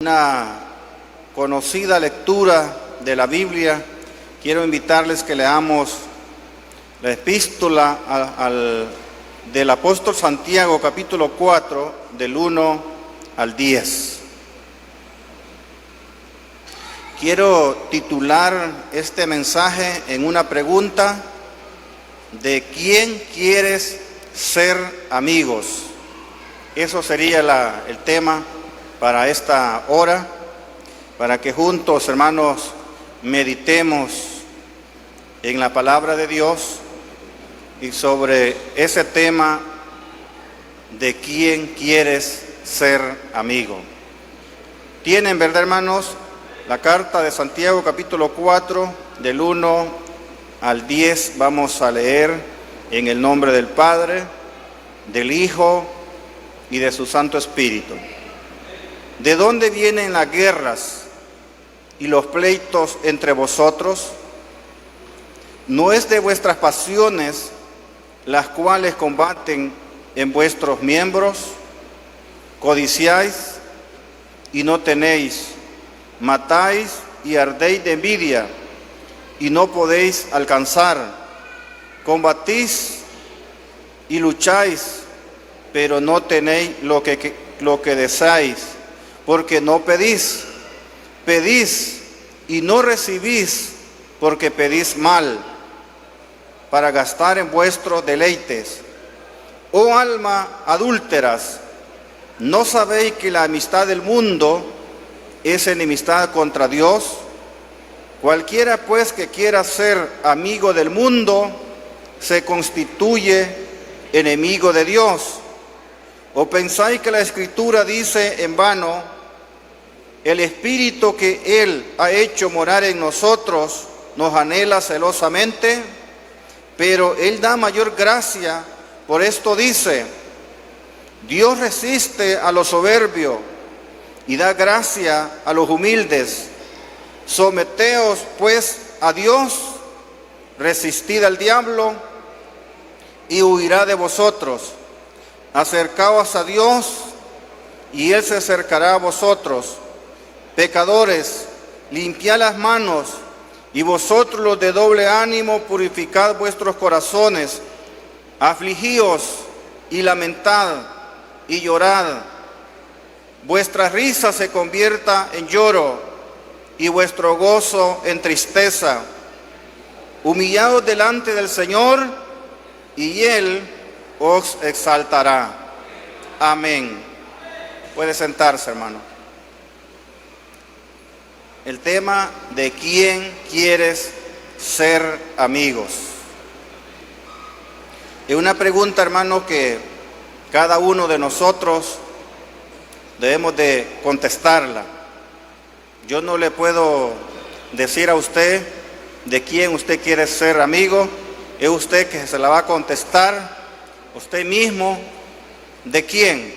Una conocida lectura de la Biblia, quiero invitarles que leamos la epístola del apóstol Santiago, capítulo 4, del 1 al 10. Quiero titular este mensaje en una pregunta: ¿de quién quieres ser amigos? Eso sería el tema para esta hora, para que juntos, hermanos, meditemos en la palabra de Dios y sobre ese tema de quién quieres ser amigo. Tienen, ¿verdad, hermanos? La carta de Santiago, capítulo 4, del 1 al 10, vamos a leer en el nombre del Padre, del Hijo y de su Santo Espíritu. ¿De dónde vienen las guerras y los pleitos entre vosotros? ¿No es de vuestras pasiones las cuales combaten en vuestros miembros? Codiciáis y no tenéis, matáis y ardéis de envidia y no podéis alcanzar, combatís y lucháis, pero no tenéis lo que deseáis, porque no pedís. Pedís y no recibís, porque pedís mal, para gastar en vuestros deleites. Oh alma adúlteras, ¿no sabéis que la amistad del mundo es enemistad contra Dios? Cualquiera pues que quiera ser amigo del mundo se constituye enemigo de Dios. ¿O pensáis que la Escritura dice en vano: el Espíritu que Él ha hecho morar en nosotros nos anhela celosamente? Pero Él da mayor gracia. Por esto dice: Dios resiste a los soberbios y da gracia a los humildes. Someteos pues a Dios, resistid al diablo y huirá de vosotros. Acercaos a Dios y Él se acercará a vosotros. Pecadores, limpiad las manos, y vosotros los de doble ánimo, purificad vuestros corazones. Afligíos y lamentad y llorad. Vuestra risa se convierta en lloro y vuestro gozo en tristeza. Humillaos delante del Señor y Él os exaltará. Amén. Puede sentarse, hermano. El tema: ¿de quién quieres ser amigos? Es una pregunta, hermano, que cada uno de nosotros debemos de contestarla. Yo no le puedo decir a usted de quién usted quiere ser amigo. Es usted que se la va a contestar, usted mismo, ¿de quién?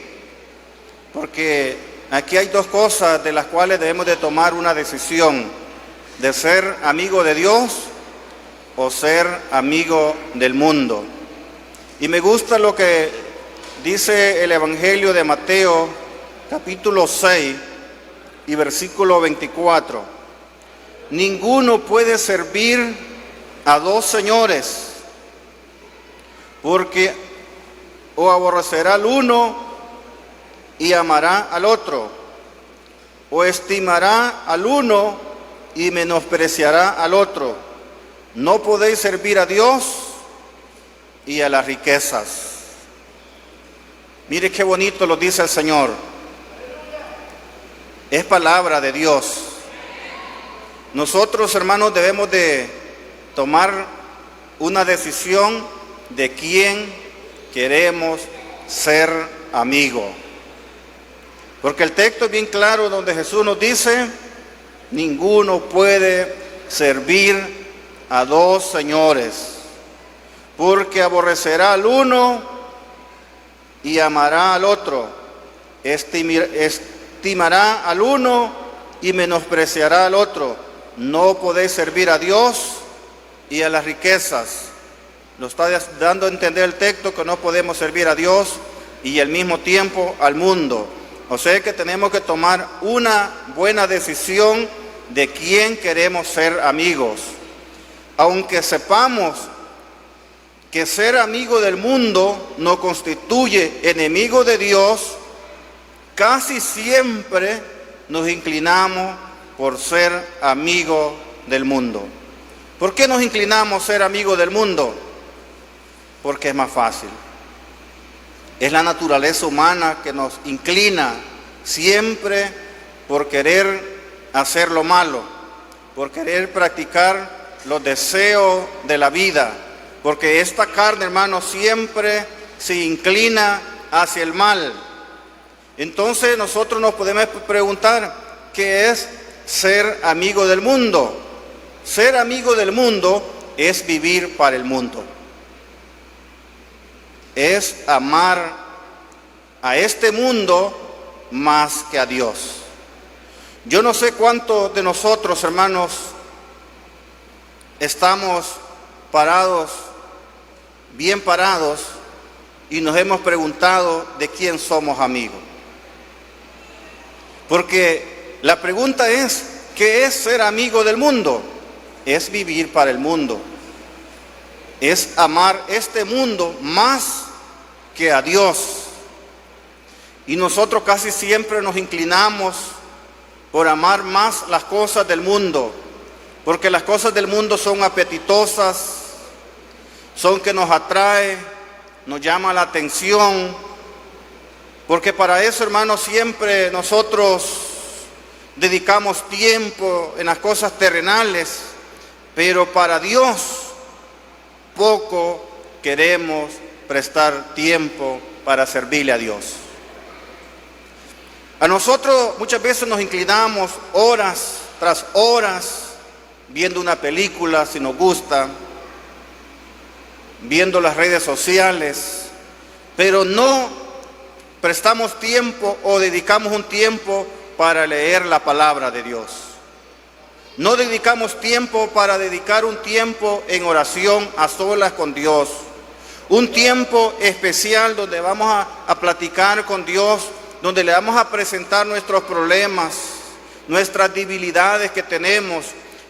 Porque aquí hay dos cosas de las cuales debemos de tomar una decisión: de ser amigo de Dios o ser amigo del mundo. Y me gusta lo que dice el Evangelio de Mateo, capítulo 6 y versículo 24. Ninguno puede servir a dos señores, porque o aborrecerá al uno y amará al otro, o estimará al uno y menospreciará al otro. No podéis servir a Dios y a las riquezas. Mire qué bonito lo dice el Señor. Es palabra de Dios. Nosotros, hermanos, debemos de tomar una decisión de quién queremos ser amigo. Porque el texto es bien claro, donde Jesús nos dice: ninguno puede servir a dos señores, porque aborrecerá al uno y amará al otro, estimará al uno y menospreciará al otro. No podéis servir a Dios y a las riquezas. Nos está dando a entender el texto que no podemos servir a Dios y al mismo tiempo al mundo. O sea que tenemos que tomar una buena decisión de quién queremos ser amigos. Aunque sepamos que ser amigo del mundo nos constituye enemigo de Dios, casi siempre nos inclinamos por ser amigo del mundo. ¿Por qué nos inclinamos a ser amigos del mundo? Porque es más fácil. Es la naturaleza humana que nos inclina siempre por querer hacer lo malo, por querer practicar los deseos de la vida, porque esta carne, hermano, siempre se inclina hacia el mal. Entonces nosotros nos podemos preguntar, ¿qué es ser amigo del mundo? Ser amigo del mundo es vivir para el mundo. Es amar a este mundo más que a Dios. Yo no sé cuántos de nosotros, hermanos, estamos parados, bien parados, y nos hemos preguntado de quién somos amigos. Porque la pregunta es, ¿qué es ser amigo del mundo? Es vivir para el mundo. Es amar este mundo más que a Dios. Y nosotros casi siempre nos inclinamos por amar más las cosas del mundo, porque las cosas del mundo son apetitosas, son que nos atrae, nos llama la atención, porque para eso, hermanos, siempre nosotros dedicamos tiempo en las cosas terrenales, pero para Dios poco queremos prestar tiempo para servirle a Dios. A nosotros muchas veces nos inclinamos horas tras horas viendo una película si nos gusta, viendo las redes sociales, pero no prestamos tiempo o dedicamos un tiempo para leer la palabra de Dios. No dedicamos tiempo para dedicar un tiempo en oración a solas con Dios. Un tiempo especial donde vamos a platicar con Dios, donde le vamos a presentar nuestros problemas, nuestras debilidades que tenemos,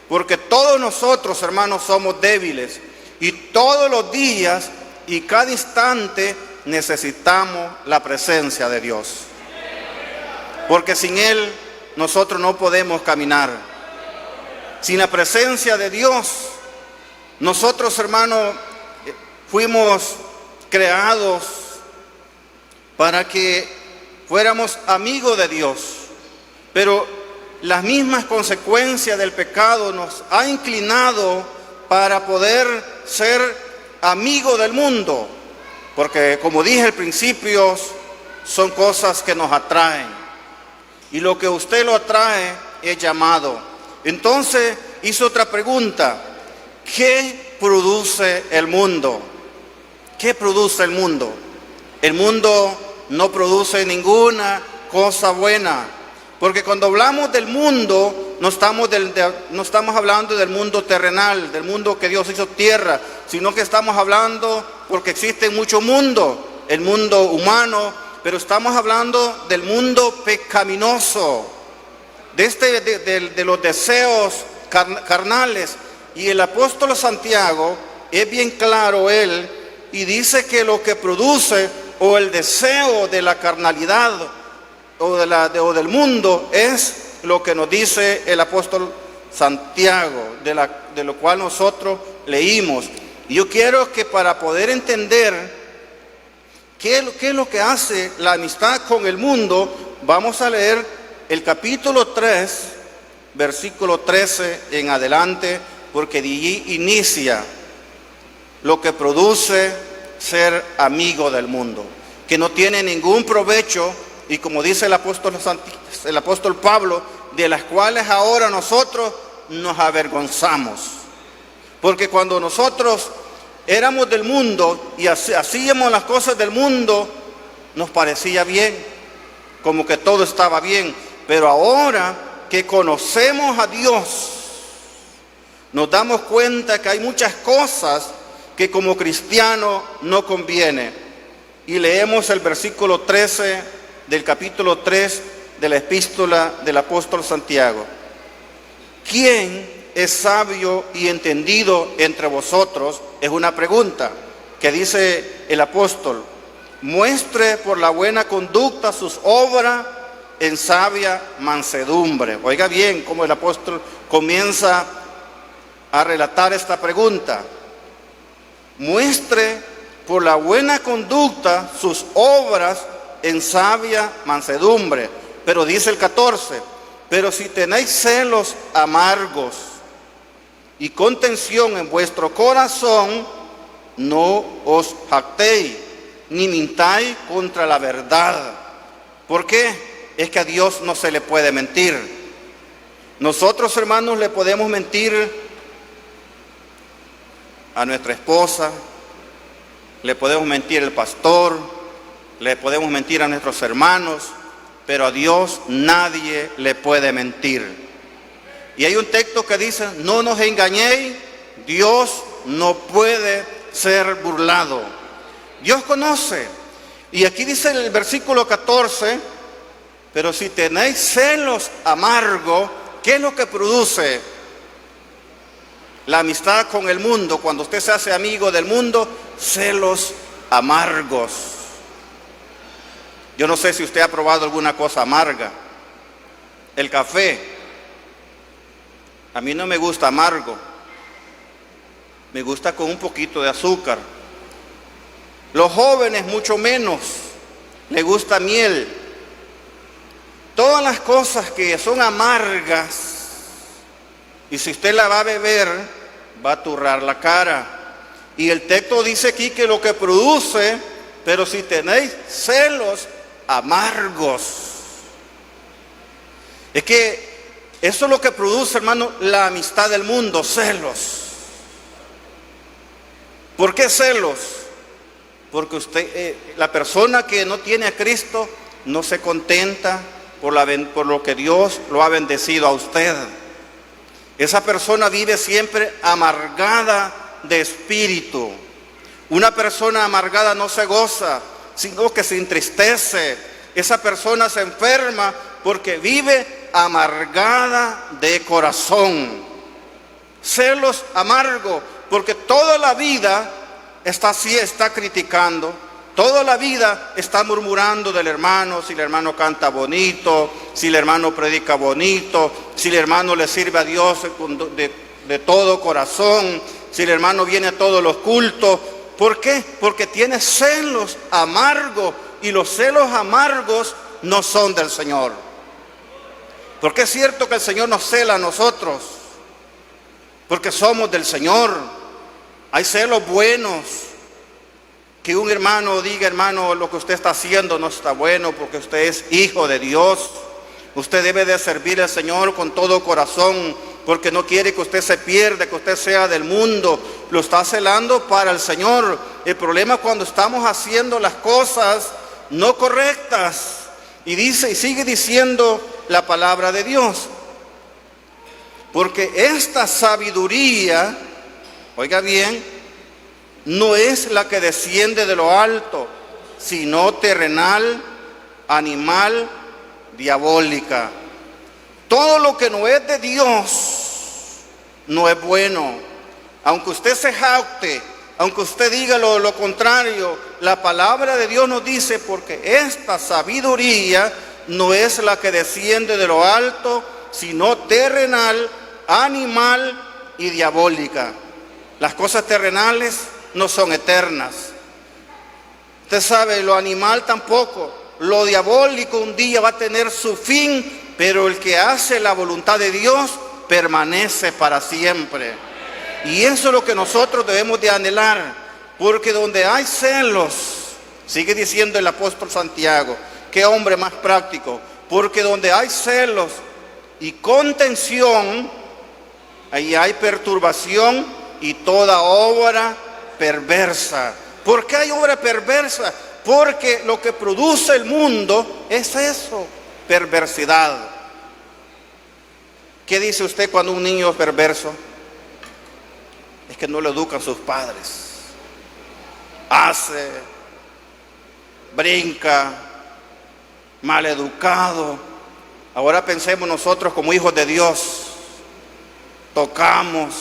porque todos nosotros, hermanos, somos débiles y todos los días y cada instante necesitamos la presencia de Dios, porque sin Él nosotros no podemos caminar. Sin la presencia de Dios, nosotros, hermanos, fuimos creados para que fuéramos amigos de Dios, pero las mismas consecuencias del pecado nos ha inclinado para poder ser amigos del mundo, porque como dije al principio, son cosas que nos atraen, y lo que usted lo atrae es llamado. Entonces hizo otra pregunta: ¿qué produce el mundo? ¿Qué produce el mundo? El mundo no produce ninguna cosa buena, porque cuando hablamos del mundo no estamos hablando del mundo terrenal, del mundo que Dios hizo tierra, sino que estamos hablando, porque existe mucho mundo, el mundo humano, pero estamos hablando del mundo pecaminoso, de los deseos carnales. Y el apóstol Santiago es bien claro él, y dice que lo que produce o el deseo de la carnalidad o del mundo es lo que nos dice el apóstol Santiago, de lo cual nosotros leímos. Y yo quiero que para poder entender qué es lo que hace la amistad con el mundo, vamos a leer el capítulo 3, versículo 13 en adelante, porque de allí inicia lo que produce ser amigo del mundo, que no tiene ningún provecho, y como dice el apóstol Pablo, de las cuales ahora nosotros nos avergonzamos. Porque cuando nosotros éramos del mundo y hacíamos las cosas del mundo, nos parecía bien, como que todo estaba bien. Pero ahora que conocemos a Dios, nos damos cuenta que hay muchas cosas que como cristiano no conviene. Y leemos el versículo 13 del capítulo 3 de la epístola del apóstol Santiago. ¿Quién es sabio y entendido entre vosotros? Es una pregunta que dice el apóstol. Muestre por la buena conducta sus obras en sabia mansedumbre. Oiga bien cómo el apóstol comienza a relatar esta pregunta. Muestre por la buena conducta sus obras en sabia mansedumbre. Pero dice el 14, pero si tenéis celos amargos y contención en vuestro corazón, no os jactéis, ni mintáis contra la verdad. ¿Por qué? Es que a Dios no se le puede mentir. Nosotros, hermanos, le podemos mentir a nuestra esposa, le podemos mentir al pastor, le podemos mentir a nuestros hermanos, pero a Dios nadie le puede mentir. Y hay un texto que dice, no nos engañéis, Dios no puede ser burlado. Dios conoce. Y aquí dice el versículo 14, pero si tenéis celos amargos, ¿qué es lo que produce la amistad con el mundo? Cuando usted se hace amigo del mundo, celos amargos. Yo no sé si usted ha probado alguna cosa amarga. El café, a mí no me gusta amargo, me gusta con un poquito de azúcar. Los jóvenes mucho menos, les gusta miel. Todas las cosas que son amargas, y si usted la va a beber, va a turrar la cara. Y el texto dice aquí que lo que produce, pero si tenéis celos amargos. Es que eso es lo que produce, hermano, la amistad del mundo, celos. ¿Por qué celos? Porque usted, la persona que no tiene a Cristo, no se contenta por lo que Dios lo ha bendecido a usted. Esa persona vive siempre amargada de espíritu. Una persona amargada no se goza, sino que se entristece. Esa persona se enferma porque vive amargada de corazón. Celos amargos, porque toda la vida está criticando, toda la vida está murmurando del hermano, si el hermano canta bonito, si el hermano predica bonito, si el hermano le sirve a Dios de todo corazón, si el hermano viene a todos los cultos. ¿Por qué? Porque tiene celos amargos, y los celos amargos no son del Señor. Porque es cierto que el Señor nos cela a nosotros, porque somos del Señor. Hay celos buenos, que un hermano diga, hermano, lo que usted está haciendo no está bueno, porque usted es hijo de Dios. Usted debe de servir al Señor con todo corazón, porque no quiere que usted se pierda, que usted sea del mundo. Lo está celando para el Señor. El problema es cuando estamos haciendo las cosas no correctas. Y dice, y sigue diciendo la palabra de Dios. Porque esta sabiduría, oiga bien, no es la que desciende de lo alto, sino terrenal, animal, diabólica. Todo lo que no es de Dios no es bueno. Aunque usted se jacte, aunque usted diga lo contrario, la palabra de Dios nos dice, porque esta sabiduría no es la que desciende de lo alto, sino terrenal, animal y diabólica. Las cosas terrenales no son eternas. Usted sabe, lo animal tampoco. Lo diabólico un día va a tener su fin, pero el que hace la voluntad de Dios permanece para siempre. Y eso es lo que nosotros debemos de anhelar, porque donde hay celos, sigue diciendo el apóstol Santiago, qué hombre más práctico, porque donde hay celos y contención, ahí hay perturbación y toda obra perversa. ¿Por qué hay obra perversa? Porque lo que produce el mundo es eso, perversidad. ¿Qué dice usted cuando un niño es perverso? Es que no lo educan sus padres. Hace, brinca, maleducado. Ahora pensemos nosotros como hijos de Dios, tocamos,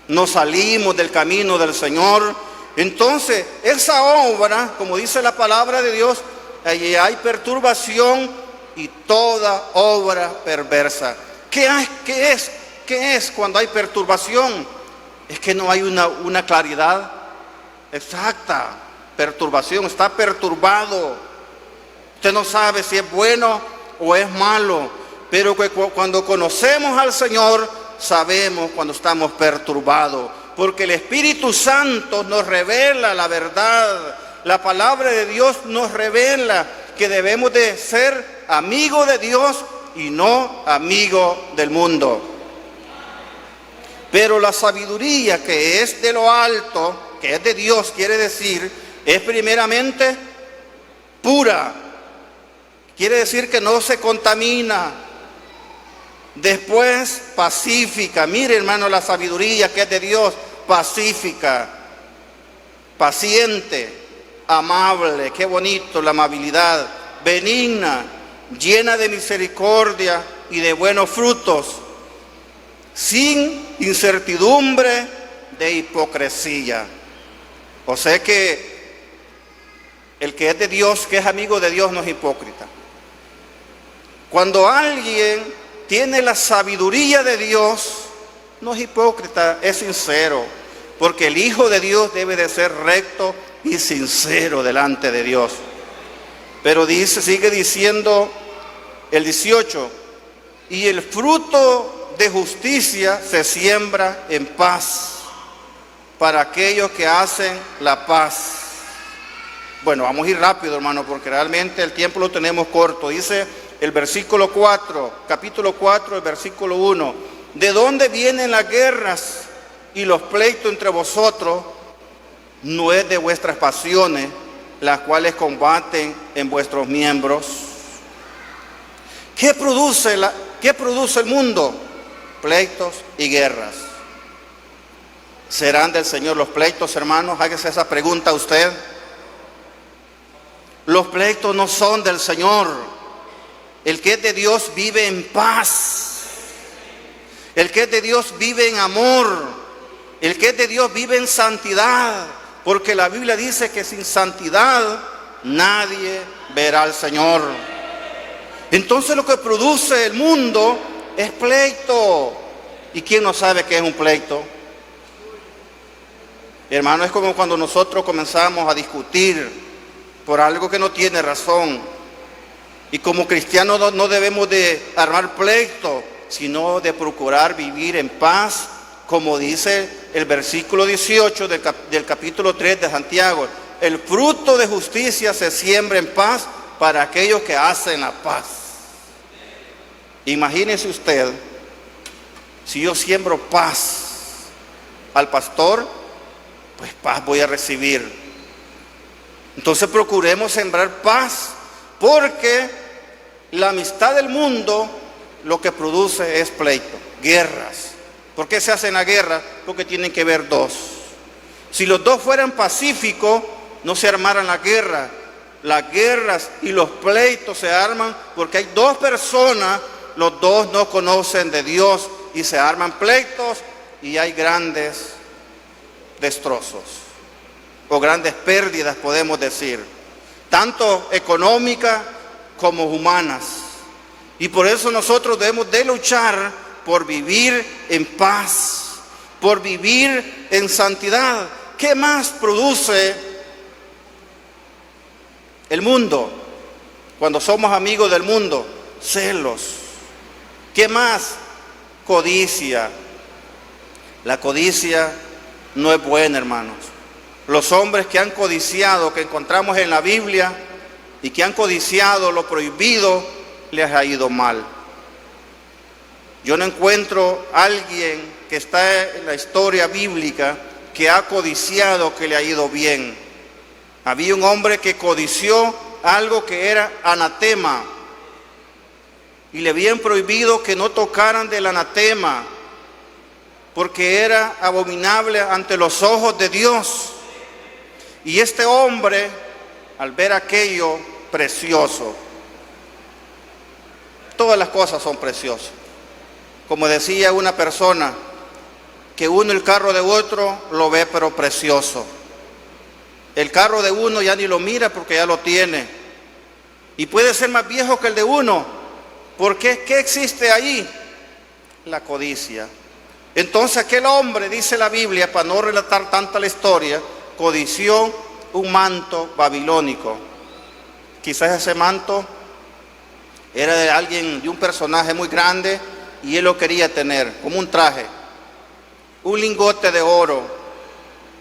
nos salimos del camino del Señor. Entonces, esa obra, como dice la palabra de Dios, allí hay perturbación y toda obra perversa. ¿Qué es cuando hay perturbación? Es que no hay una claridad exacta. Perturbación, está perturbado. Usted no sabe si es bueno o es malo, pero cuando conocemos al Señor, sabemos cuando estamos perturbados, porque el Espíritu Santo nos revela la verdad. La palabra de Dios nos revela que debemos de ser amigos de Dios y no amigos del mundo. Pero la sabiduría que es de lo alto, que es de Dios, quiere decir, es primeramente pura. Quiere decir que no se contamina. Después, pacífica. Mire, hermano, la sabiduría que es de Dios, pacífica, paciente, amable. Qué bonito la amabilidad. Benigna, llena de misericordia y de buenos frutos, sin incertidumbre de hipocresía. O sea que el que es de Dios, que es amigo de Dios, no es hipócrita. Cuando alguien tiene la sabiduría de Dios, no es hipócrita, es sincero, porque el Hijo de Dios debe de ser recto y sincero delante de Dios. Pero sigue diciendo el 18, y el fruto de justicia se siembra en paz para aquellos que hacen la paz. Bueno, vamos a ir rápido, hermano, porque realmente el tiempo lo tenemos corto. Dice el versículo 4, capítulo 4, el versículo 1. ¿De dónde vienen las guerras y los pleitos entre vosotros? No es de vuestras pasiones, las cuales combaten en vuestros miembros. ¿Qué produce el mundo? Pleitos y guerras. ¿Serán del Señor los pleitos, hermanos? Hágase esa pregunta a usted. Los pleitos no son del Señor. El que es de Dios vive en paz. El que es de Dios vive en amor. El que es de Dios vive en santidad. Porque la Biblia dice que sin santidad nadie verá al Señor. Entonces lo que produce el mundo es pleito. ¿Y quién no sabe qué es un pleito? Hermano, es como cuando nosotros comenzamos a discutir por algo que no tiene razón. Y como cristianos no debemos de armar pleito, sino de procurar vivir en paz, como dice el versículo 18 del capítulo 3 de Santiago. El fruto de justicia se siembra en paz para aquellos que hacen la paz. Imagínese usted, si yo siembro paz al pastor, pues paz voy a recibir. Entonces procuremos sembrar paz, porque la amistad del mundo lo que produce es pleito, guerras. ¿Por qué se hacen la guerra? Porque tienen que ver dos. Si los dos fueran pacíficos, no se armaran la guerra. Las guerras y los pleitos se arman porque hay dos personas, los dos no conocen de Dios y se arman pleitos y hay grandes destrozos o grandes pérdidas, podemos decir, tanto económicas como humanas. Y por eso nosotros debemos de luchar por vivir en paz, por vivir en santidad. ¿Qué más produce el mundo cuando somos amigos del mundo? Celos. ¿Qué más? Codicia. La codicia no es buena, hermanos. Los hombres que han codiciado, que encontramos en la Biblia, y que han codiciado lo prohibido, les ha ido mal. Yo no encuentro a alguien que está en la historia bíblica que ha codiciado que le ha ido bien. Había un hombre que codició algo que era anatema y le habían prohibido que no tocaran del anatema porque era abominable ante los ojos de Dios. Y este hombre, al ver aquello precioso, Todas las cosas son preciosas. Como decía una persona, que uno el carro de otro lo ve pero precioso. El carro de uno ya ni lo mira porque ya lo tiene. Y puede ser más viejo que el de uno. ¿Por qué? ¿Qué existe ahí? La codicia. Entonces aquel hombre, dice la Biblia, para no relatar tanta la historia, codició un manto babilónico. Quizás ese manto era de alguien, de un personaje muy grande, y él lo quería tener, como un traje. Un lingote de oro,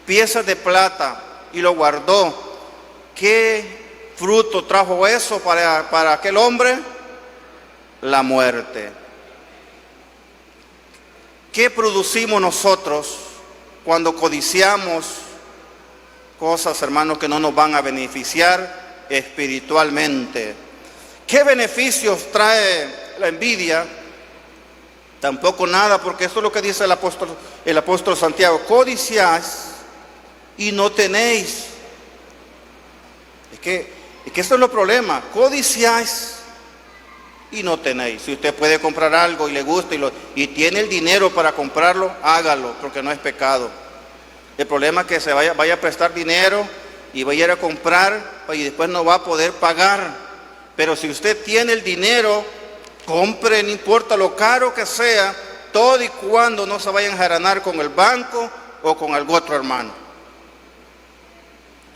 piezas de plata, y lo guardó. ¿Qué fruto trajo eso para aquel hombre? La muerte. ¿Qué producimos nosotros cuando codiciamos cosas, hermanos, que no nos van a beneficiar espiritualmente? ¿Qué beneficios trae la envidia? Tampoco nada, porque esto es lo que dice el apóstol Santiago: codiciáis y no tenéis. Es que esto es el problema. Codiciáis y no tenéis. Si usted puede comprar algo y le gusta y tiene el dinero para comprarlo, hágalo, porque no es pecado. El problema es que se vaya a prestar dinero y vaya a ir a comprar y después no va a poder pagar. Pero si usted tiene el dinero, compre, no importa lo caro que sea, todo y cuando no se vaya a enjaranar con el banco o con algún otro hermano.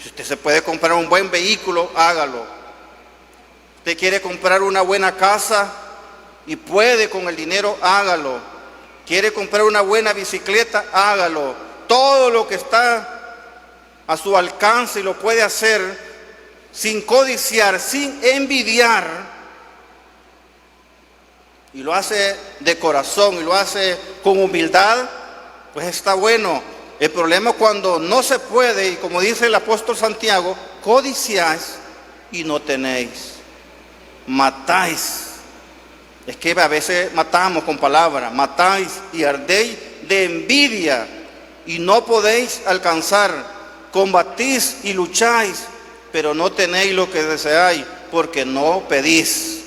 Si usted se puede comprar un buen vehículo, hágalo. Usted quiere comprar una buena casa y puede con el dinero, hágalo. Quiere comprar una buena bicicleta, hágalo. Todo lo que está a su alcance y lo puede hacer sin codiciar, sin envidiar, y lo hace de corazón y lo hace con humildad, pues está bueno. El problema es cuando no se puede, y como dice el apóstol Santiago, codiciáis y no tenéis. Matáis. Es que a veces matamos con palabras. Matáis y ardéis de envidia y no podéis alcanzar. Combatís y lucháis, pero no tenéis lo que deseáis, porque no pedís.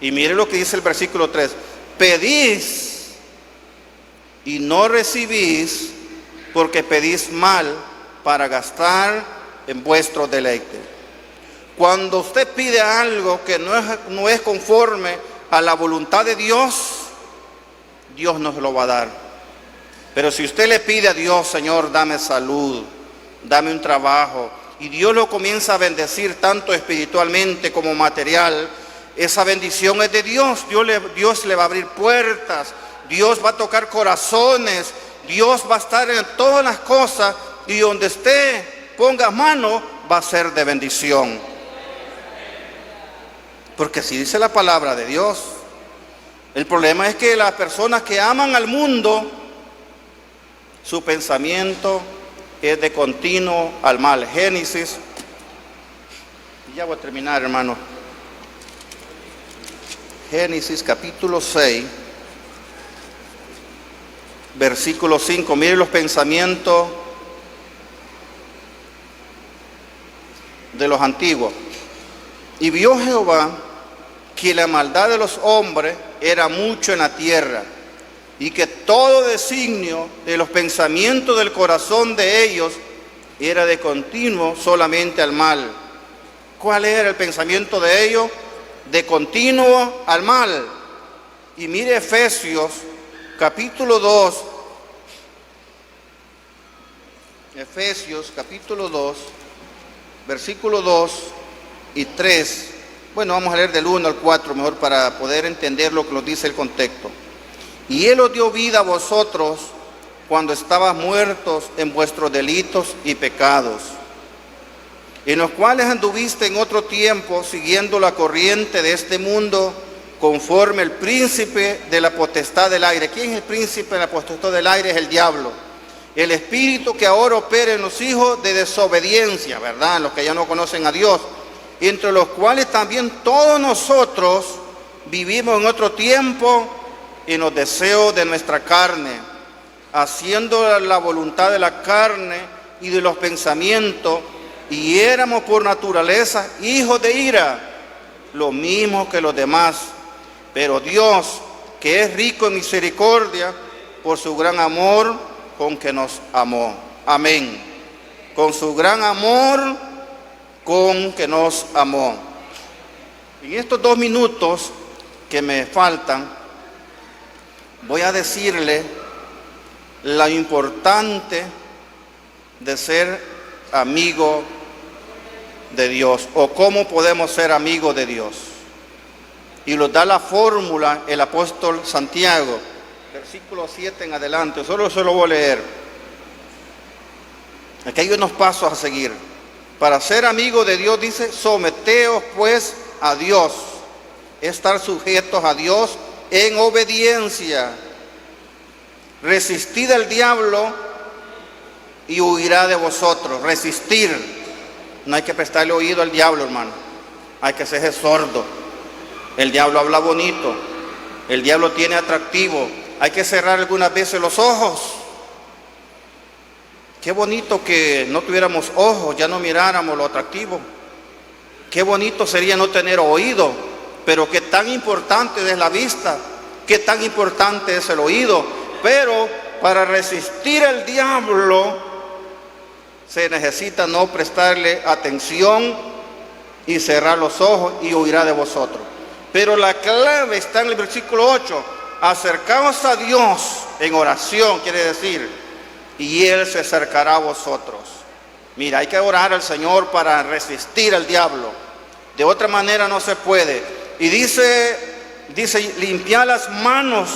Y mire lo que dice el versículo 3. Pedís y no recibís, porque pedís mal para gastar en vuestro deleite. Cuando usted pide algo que no es conforme a la voluntad de Dios, Dios nos lo va a dar. Pero si usted le pide a Dios: Señor, dame salud, dame un trabajo, y Dios lo comienza a bendecir tanto espiritualmente como material, esa bendición es de Dios. Dios le va a abrir puertas, Dios va a tocar corazones, Dios va a estar en todas las cosas, y donde usted ponga mano va a ser de bendición. Porque así dice la palabra de Dios. El problema es que las personas que aman al mundo, su pensamiento es de continuo al mal. Génesis, y ya voy a terminar, hermano. Génesis capítulo 6, versículo 5. Mire los pensamientos de los antiguos. Y vio Jehová que la maldad de los hombres era mucho en la tierra, y que todo designio de los pensamientos del corazón de ellos era de continuo solamente al mal. ¿Cuál era el pensamiento de ellos? De continuo al mal. Y mire Efesios capítulo 2. Efesios capítulo 2, versículo 2 y 3. Bueno, vamos a leer del 1 al 4 mejor para poder entender lo que nos dice el contexto. Y Él os dio vida a vosotros cuando estabas muertos en vuestros delitos y pecados, en los cuales anduviste en otro tiempo siguiendo la corriente de este mundo, conforme el príncipe de la potestad del aire. ¿Quién es el príncipe de la potestad del aire? Es el diablo. El espíritu que ahora opera en los hijos de desobediencia, ¿verdad? Los que ya no conocen a Dios, entre los cuales también todos nosotros vivimos en otro tiempo en los deseos de nuestra carne, haciendo la voluntad de la carne y de los pensamientos, y éramos por naturaleza hijos de ira, lo mismo que los demás. Pero Dios, que es rico en misericordia, por su gran amor con que nos amó. Amén. Con su gran amor con que nos amó. En estos 2 minutos que me faltan, voy a decirle lo importante de ser amigo de Dios, o cómo podemos ser amigos de Dios. Y nos da la fórmula el apóstol Santiago, versículo 7 en adelante. Solo se lo voy a leer. Aquí hay unos pasos a seguir. Para ser amigo de Dios dice: someteos pues a Dios, estar sujetos a Dios en obediencia. Resistid al diablo y huirá de vosotros. Resistir. No hay que prestarle oído al diablo, hermano. Hay que ser sordo. El diablo habla bonito. El diablo tiene atractivo. Hay que cerrar algunas veces los ojos. Qué bonito que no tuviéramos ojos, ya no miráramos lo atractivo. Qué bonito sería no tener oído, pero qué tan importante es la vista, qué tan importante es el oído. Pero para resistir al diablo se necesita no prestarle atención y cerrar los ojos, y huirá de vosotros. Pero la clave está en el versículo 8. Acercaos a Dios en oración, quiere decir, y Él se acercará a vosotros. Mira, hay que orar al Señor para resistir al diablo. De otra manera no se puede. Y dice, limpiar las manos.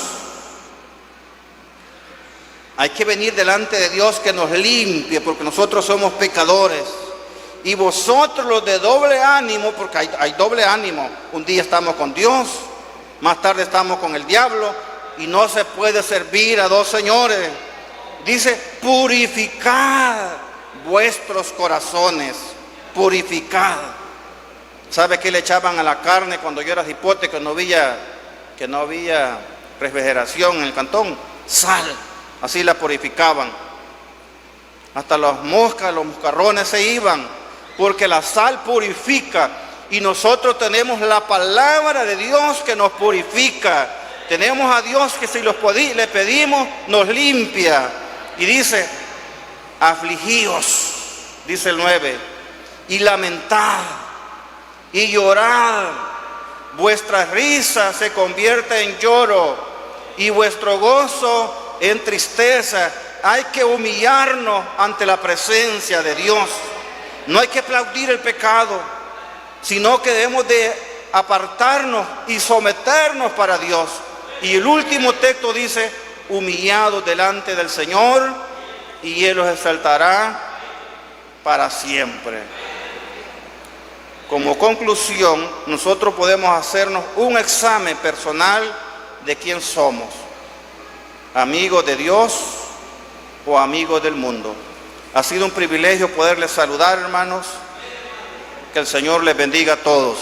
Hay que venir delante de Dios que nos limpie, porque nosotros somos pecadores. Y vosotros los de doble ánimo, porque hay doble ánimo. Un día estamos con Dios, más tarde estamos con el diablo, y no se puede servir a 2 señores. Dice: purificad vuestros corazones, purificad. ¿Sabe qué le echaban a la carne cuando yo era cipote, que no había refrigeración en el cantón? Sal. Así la purificaban. Hasta las moscas, los moscarrones se iban, porque la sal purifica. Y nosotros tenemos la palabra de Dios que nos purifica. Tenemos a Dios que si le pedimos, nos limpia. Y dice: afligíos, dice el 9, y lamentad, y llorad. Vuestra risa se convierte en lloro, y vuestro gozo en tristeza. Hay que humillarnos ante la presencia de Dios. No hay que aplaudir el pecado, sino que debemos de apartarnos y someternos para Dios. Y el último texto dice: humillados delante del Señor, y Él los exaltará para siempre. Como conclusión, nosotros podemos hacernos un examen personal de quién somos: amigos de Dios o amigos del mundo. Ha sido un privilegio poderles saludar, hermanos. Que el Señor les bendiga a todos.